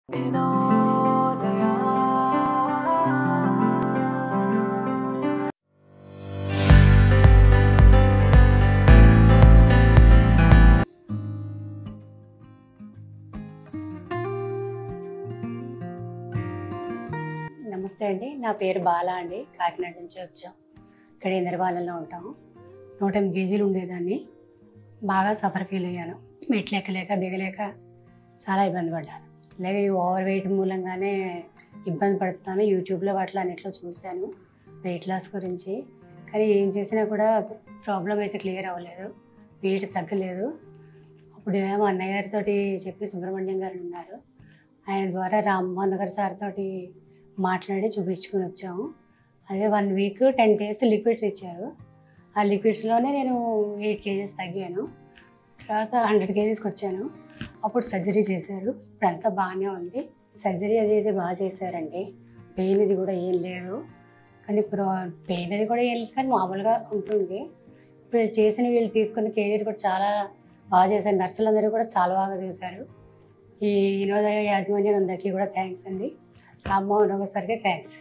నమస్తే అండి, నా పేరు బాల అండి. కాకినాడ నుంచి వచ్చాం. ఇక్కడ ఇంద్రపాలెంలో ఉంటాము. 108 కేజీలు ఉండేదాన్ని. బాగా సఫర్ ఫీల్ అయ్యాను. మెట్లు ఎక్కలేక దిగలేక చాలా ఇబ్బంది పడ్డాను. అలాగే ఈ ఓవర్ వెయిట్ మూలంగానే ఇబ్బంది పడుతున్నాను. యూట్యూబ్లో వాటిలో అన్నిట్లో చూశాను వెయిట్ లాస్ గురించి. కానీ ఏం చేసినా కూడా ప్రాబ్లం అయితే క్లియర్ అవ్వలేదు, వెయిట్ తగ్గలేదు. అప్పుడు ఏమో అన్నయ్య గారితో చెప్పి సుబ్రహ్మణ్యం గారు ఉన్నారు, ఆయన ద్వారా రామ్మోహన్ గారి సార్తో మాట్లాడి చూపించుకుని వచ్చాము. అదే 1 వీక్ 10 days లిక్విడ్స్ ఇచ్చారు. ఆ లిక్విడ్స్లోనే నేను 8 కేజెస్ తగ్గాను. తర్వాత 100 కేజెస్కి వచ్చాను. అప్పుడు సర్జరీ చేశారు. ఇప్పుడు అంతా బాగానే ఉంది. సర్జరీ అది బాగా చేశారండి. పెయిన్ ఇది కూడా ఏం లేదు. కానీ పెయిన్ అది కూడా ఏం లేదు, కానీ మామూలుగా ఉంటుంది. ఇప్పుడు చేసిన వీళ్ళు తీసుకున్న కేజీలు కూడా చాలా బాగా చేశారు. నర్సులందరూ కూడా చాలా బాగా చేశారు. ఈ వినోదయ యాజమాన్యం అందరికీ కూడా థ్యాంక్స్ అండి. రామ్మోహన్ గారికి థ్యాంక్స్.